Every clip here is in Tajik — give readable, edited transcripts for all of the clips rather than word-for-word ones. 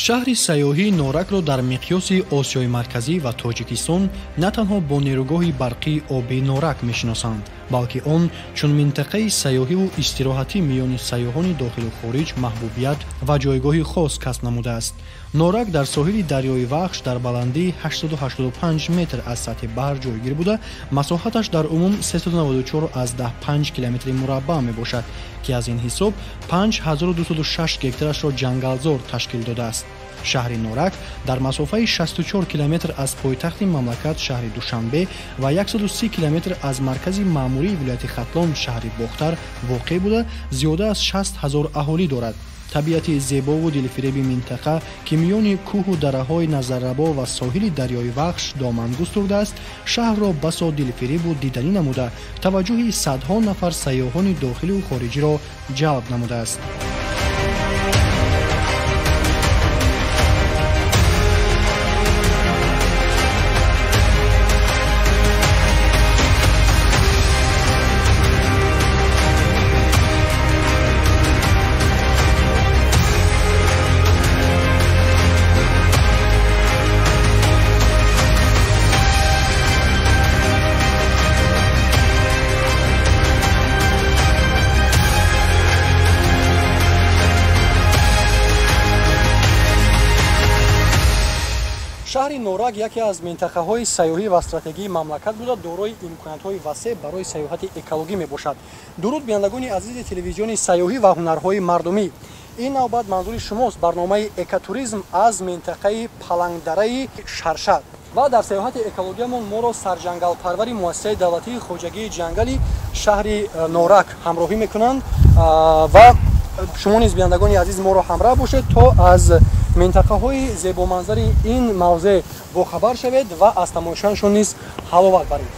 шаҳри сайёҳии Норакро дар миқёси Осиёи Марказӣ ва Тоҷикистон на танҳо бо нерӯгоҳи барқии оби Норак мешиносанд, балки он чун минтақаи сайёҳиву истироҳатӣ миёни сайёҳони дохилу хориҷ маҳбубият ва ҷойгоҳи хос касб намудааст. Норак дар соҳили дарёи Вахш дар баландии 885 метр аз сатҳи баҳр ҷойгир буда, масоҳаташ дар умум 394,5 километри мураббаъ мебошад, ки аз ин ҳисоб 5206 гектарашро ҷангалзор ташкил додааст. шаҳри Норак дар масофаи 64 километр аз пойтахти мамлакат шаҳри Душанбе ва 130 километр аз маркази маъмурии вилояти Хатлон шаҳри Бохтар воқеъ буда, зиёда аз 60 000 аҳолӣ дорад. табиати зебову дилфиреби минтақа ки миёни кӯҳу дараҳои назаррабо ва соҳили дарёи Вахш доман густурдааст, шаҳрро басо дилфиребу диданӣ намуда, таваҷҷӯҳи садҳо нафар сайёҳони дохилу хориҷиро ҷалб намудааст. шаҳри Норак яке аз минтақаҳои сайёҳӣ ва стратегии мамлакат буда, дорои имкониятҳои васеъ барои сайёҳати экологӣ мебошад. дуруд биёндагони азизи телевизиони сайёҳӣ ва ҳунарҳои мардумӣ. ин навбат манзури шумост барномаи экотуризм аз минтақаи Палангдараи Шаршар. ва дар сайёҳати экологиямон моро сарҷангалпарвари муассисаи давлатии хоҷагии ҷангали шаҳри Норак ҳамроҳӣ мекунанд ва шумо низ биёндагони азиз моро ҳамроҳ бошед, то аз минтақаҳои зебоманзари ин мавзеъ бохабар шавед ва аз тамошаашон низ ҳаловат баред.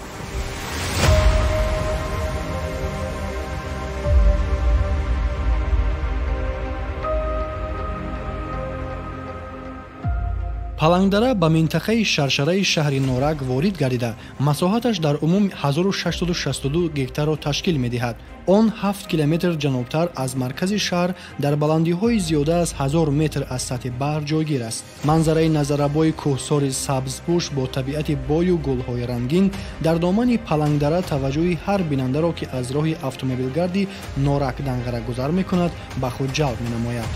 Палангдара ба минтақаи шаршараи шаҳри Норак ворид гардида, масоҳаташ дар умум 1662 гектарро ташкил медиҳад. он 7 километр ҷанубтар аз маркази шаҳр дар баландиҳои зиёда аз 1000 метр аз сатҳи баҳр ҷойгир аст. манзараи назаррабои кӯҳсори сабзпӯш бо табиати бою гулҳои рангин дар домани Палангдара таваҷҷӯҳи ҳар бинандаро, ки аз роҳи автомобилгарди Норак Данғара гузар мекунад, ба худ ҷалб менамояд.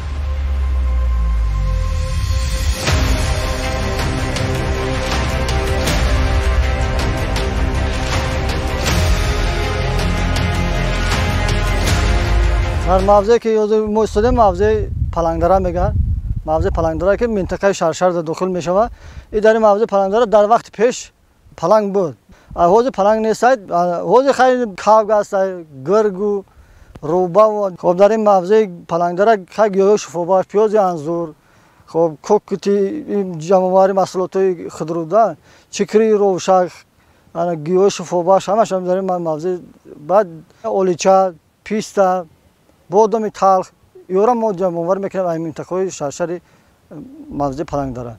дар мавзеъ ки мо истодем, мавзеъ Палангдара мегӯяд. мавзеъ Палангдара ки минтақаи Шаршар дохил мешавад. ин дар мавзеъ Палангдара дар вақти пеш паланг буд. ҳозир паланг нестад. ҳозир хеле кавг аст, гиргу рӯбаву. хоб дар ин мавзеъ Палангдара хай гиёҳи шифобахш, пиёзи анзур, хоб кокути ҷамовари маҳсулотҳои худруда, чикри ровшак, гиёҳи шифобахш ҳамааш дар ин мавзеъ. баъд олича, писта, бодоми талх, ёра мо ҷамовар мекунем аз минтақаҳои шаршари мавзеъ Палангдара.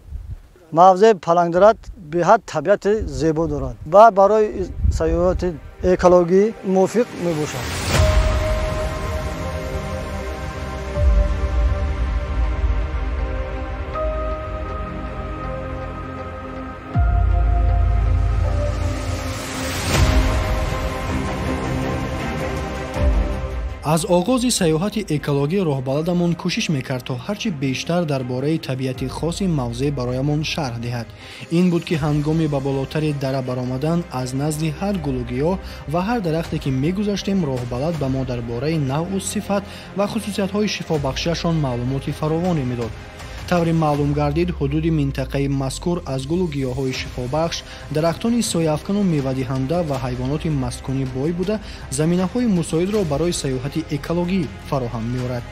мавзеъ Палангдара беҳад табиати зебо дорад ва барои сайёҳати экологӣ мувофиқ мебошад. аз оғози сайёҳати экологӣ роҳбаладамон кӯшиш мекард, то ҳарчи бештар дар бораи табиати хоси мавзеъ бароямон шарҳ диҳад. ин буд, ки ҳангоми ба болотари дара баромадан аз назди ҳар гулугиёҳ ва ҳар дарахте ки мегузаштем, роҳбалад ба мо дар бораи навъу сифат ва хусусиятҳои шифобахшиашон маълумоти фаровоне медод. таври маълум гардид, ҳудуди минтақаи мазкур аз гулу гиёҳҳои шифобахш, дарахтони сояафкану мевадиҳанда ва ҳайвоноти маскунӣ бой буда, заминаҳои мусоидро барои сайёҳати экологӣ фароҳам меорад.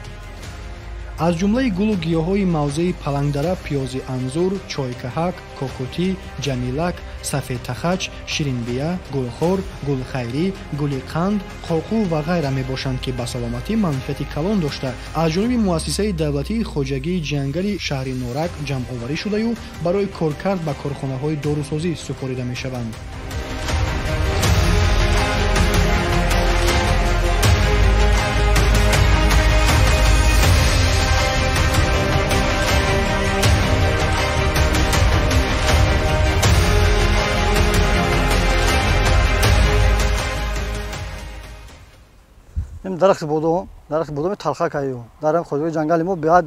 аз ҷумлаи гулу гиёҳҳои мавзеи Палангдара пиёзи анзур, чойкаҳак, кокотӣ, ҷамилак, сафедтахач, ширинбия, гулхор, гулхайрӣ, гули қанд, қоқӯ ва ғайра мебошанд, ки ба саломатӣ манфиати калон дошта, аз ҷониби муассисаи давлатии хоҷагии ҷангали шаҳри Норак ҷамъоварӣ шудаю барои коркард ба корхонаҳои дорусозӣ супорида мешаванд. این درخت بادام تلخک هایو در خودروی جنگلی ما بیاد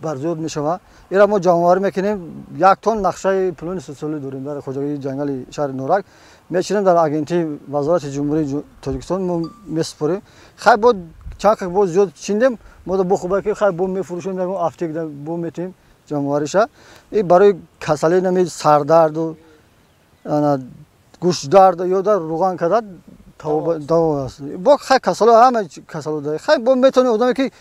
برزود میشوه ایرا ما جانوری میکنیم 1 تن نقشه پلان سوسیالی داریم در خودروی جنگلی شهر نورک میچینیم در آگنتی وزارت جمهوری تاجیکستان ما میسپریم خیلی بود چند که بود زیاد چیندیم ما دو خوبه که خیلی بود میفروشیم در افتی که بود میتیم جانوریشه این برای کسلی نمی سردرد و گوش درد یا در روغن کردن دوا است با خیلی کسلا همه کسلا داره خیلی با میتونه آدمی که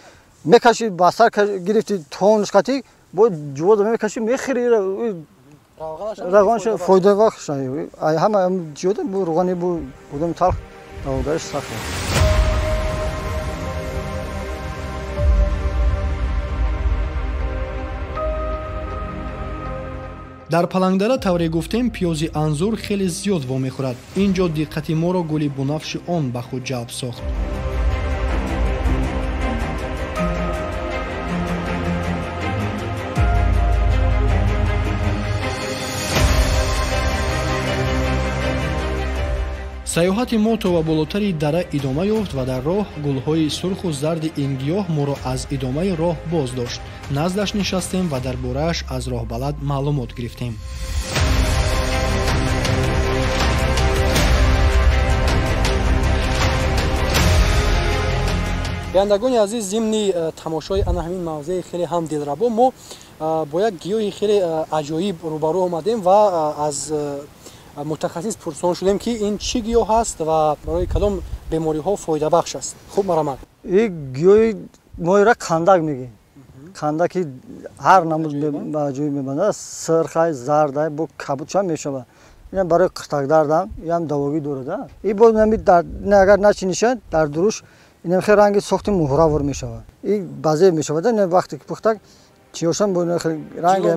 میکشی بسر گرفتی تونش کتی با جواد میکشی میخری روغنش فایده وقت همه جواد با روغنی با آدم تلخ دارش سخت дар палангдара тавре гуфтем пиёзи анзур хеле зиёд вомехӯрад. ин ҷо диққати моро гули бунафши он ба худ ҷалб сохт. саёҳати мо то ба болотари дара идома ёфт ва дар роҳ гулҳои сурху зарди ин гиёҳ моро аз идомаи роҳ боз дошт. наздаш нишастем ва дар борааш аз роҳбалад маълумот гирифтем. биандагони азиз, зимни тамошои ана ҳамин мавзеи хеле ҳам дилрабо мо бо як гиёҳи хеле аҷоиб рӯбарӯ омадем ва аз мутахассис пурсон шудем ки ин чӣ гиёҳ аст ва барои кадом бемориҳо фоидабахш аст. хуб марамад. ин гиёҳи моира кандак мегӯем. кандаки ҳар намуд ба ҷои мебандад сирхай зардай бо кабудча мешавад. ин барои қиртакдардам ям давогӣ дорада. ин бо агар начинишад дар дуруш ин хеле ранги сохти муҳравор мешавад. ин базе мешавад. ин вақте ки пухтак чиёшам бо ранги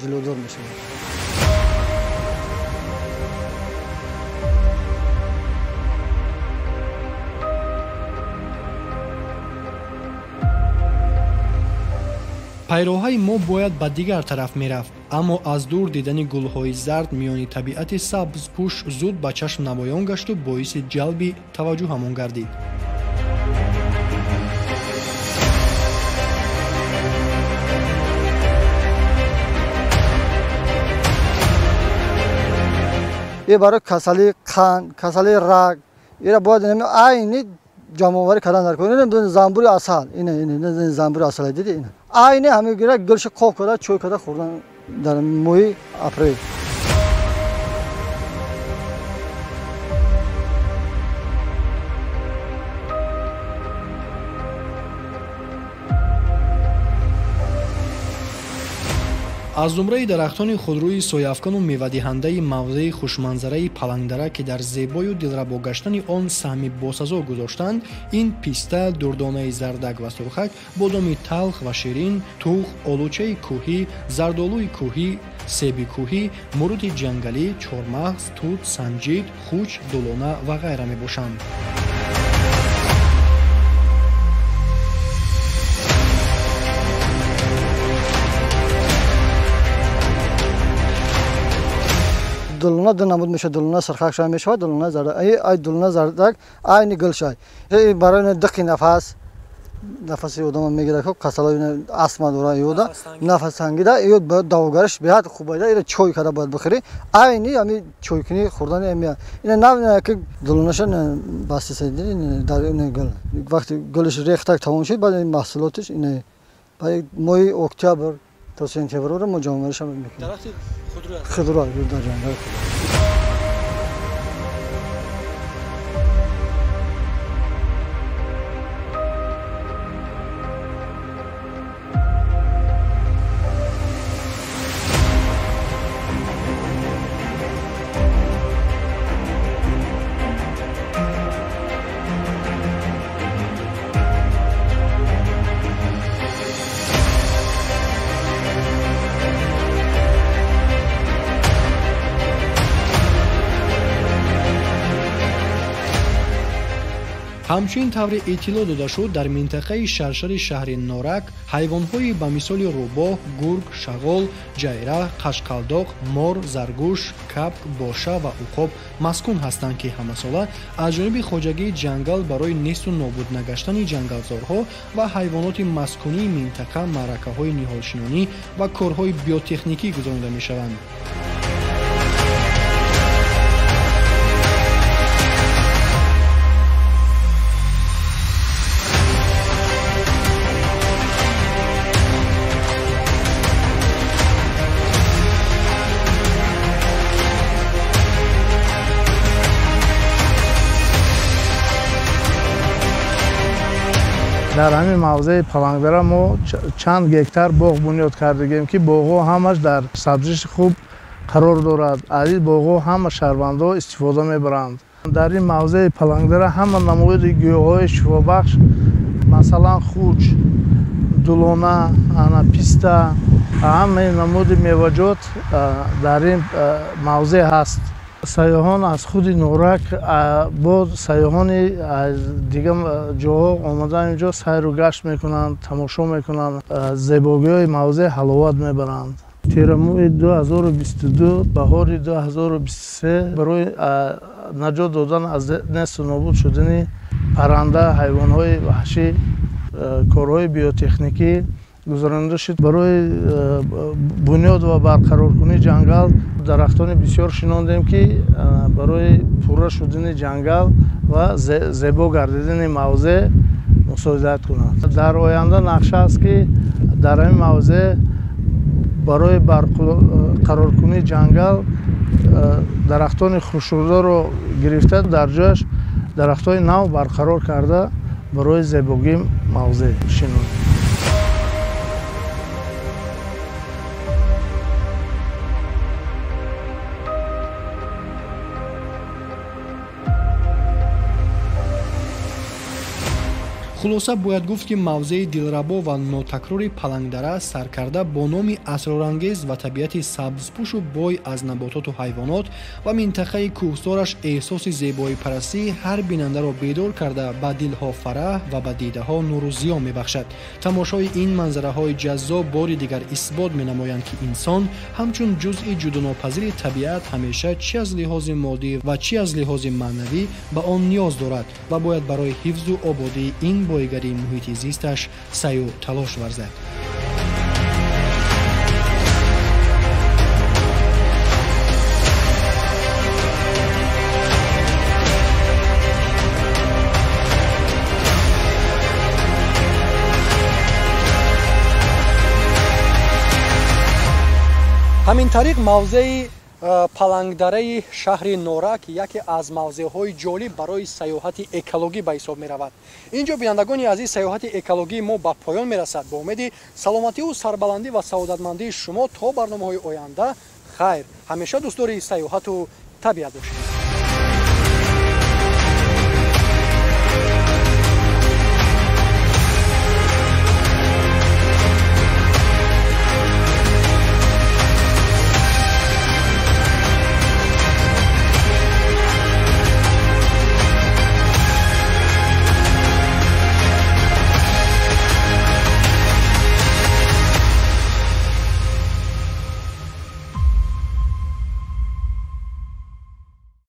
ҷилодор мешавад. пайроҳаи мо бояд ба дигар тараф мерафт, аммо аз дур дидани гулҳои зард миёни табиати сабзпӯш зуд ба чашм намоён гашту боиси ҷалби таваҷҷӯҳамон гардид. ин барои касали қанд, касали раг, ира бояд айни ҷамъоварӣ кардан дар кунем. занбури асал, ин занбури асал диди ин айни ҳамин гира гӯши қоб карда чой карда хӯрдан дар моҳи апрел. аз зумраи дарахтони худрӯи сояфкану мевадиҳандаи мавзеи хушманзараи палангдара ки дар зебою дилрабо гаштани он саҳми босазо гузоштанд, ин писта, дурдонаи зардак ва сурхак, бодоми талх ва ширин, тух, олучаи кӯҳӣ, зардолуи кӯҳӣ, себи кӯҳӣ, муруди ҷангалӣ, чормағз, тут, санҷид, хуч, дулона ва ғайра мебошанд. دلونه دو نمود میشه. دلونه سرخک شای میشه، دلونه زردک. ای دلونه زردک aynı گل شای. برای دقیق نفسی آدم میگیره که کسالای آسما داره یودا نفس تنگیده یود باید داوگرش بیاد خوبه ایره چای کرده باید بخوری. aynı امی چای کنی خوردن امیه. اینه نه که دلونهشون باستی سیدی در این گل. وقتی گلش ریخت تمام شد بعد این محصولاتش اینه. باید مای اکتبر تا سپتامبر رو مجامعهش هم میکنیم. درخت خضرا در جنگل. ҳамчунин тавре иттилоъ дода шуд дар минтақаи шаршари шаҳри норак ҳайвонҳои ба мисоли рӯбоҳ, гург, шағол, ҷайра, қашқалдоқ, мор, заргӯш, капк, боша ва уқоб маскун ҳастанд ки ҳамасола аз ҷониби хоҷагии ҷангал барои несту нобуд нагаштани ҷангалзорҳо ва ҳайвоноти маскунии минтақа маъракаҳои ниҳолшинонӣ ва корҳои биотехникӣ гузаронида мешаванд. дар ҳамин мавзеи палангдара мо чанд гектар боғ бунёд кардагем ки боғҳо ҳамаш дар сабзиши хуб қарор дорад. аз ин боғҳо ҳама шаҳрвандҳо истифода мебаранд. дар ин мавзеи палангдара ҳама намуди гиёҳҳои шифобахш, масалан хуч, дулона, писта, ҳамаи намуди меваҷот дар ин мавзе ҳаст. сайёҳон аз худи норак бо сайёҳони аз дигар ҷоҳо омадан инҷо сайру гашт мекунанд, тамошо мекунанд, зебогиҳои мавзе ҳаловат мебаранд. терамоҳи 2022 баҳори 2023 барои наҷот додан аз несту нобуд шудани парранда, ҳайвонҳои ваҳшӣ, корҳои биотехникӣ гузаронида шуд. барои бунёд ва барқароркунии ҷангал дарахтони бисёр шинондем ки барои пурра шудани ҷангал ва зебо гардидани мавзе мусоидат кунад. дар оянда нақша аст ки дар ин мавзе барои барқароркунии ҷангал дарахтони хушкшударо гирифта дар ҷояш дарахтони нав барқарор карда барои зебогии мавзе шинод. хулоса бояд гуфт ки мавзеи дилрабо ва нотакрори палангдара саркарда бо номи асрорангез ва табиати сабзпӯшу бой аз набототу ҳайвонот ва минтақаи кӯҳсораш эҳсоси зебоипарастӣ ҳар бинандаро бедор карда ба дилҳо фараҳ ва ба дидаҳо нуру зиё мебахшад. тамошои ин манзараҳои ҷаззоб бори дигар исбот менамоянд ки инсон ҳамчун ҷузъи ҷудонопазири табиат ҳамеша чӣ аз лиҳози моддӣ ва чӣ аз лиҳози маънавӣ ба он ниёз дорад ва бояд барои ҳифзу ободии ин боигари муҳити зисташ саю талош варзад. ҳамин тариқ мавзеи палангдараи шаҳри норак яке аз мавзеъҳои ҷолиб барои сайёҳати экологӣ ба ҳисоб меравад. инҷо бинандагони азиз, сайёҳати экологии мо ба поён мерасад. ба умеди саломативу сарбаландӣ ва саодатмандии шумо то барномаҳои оянда, хайр, ҳамеша дӯстдори сайёҳату табиат бошед.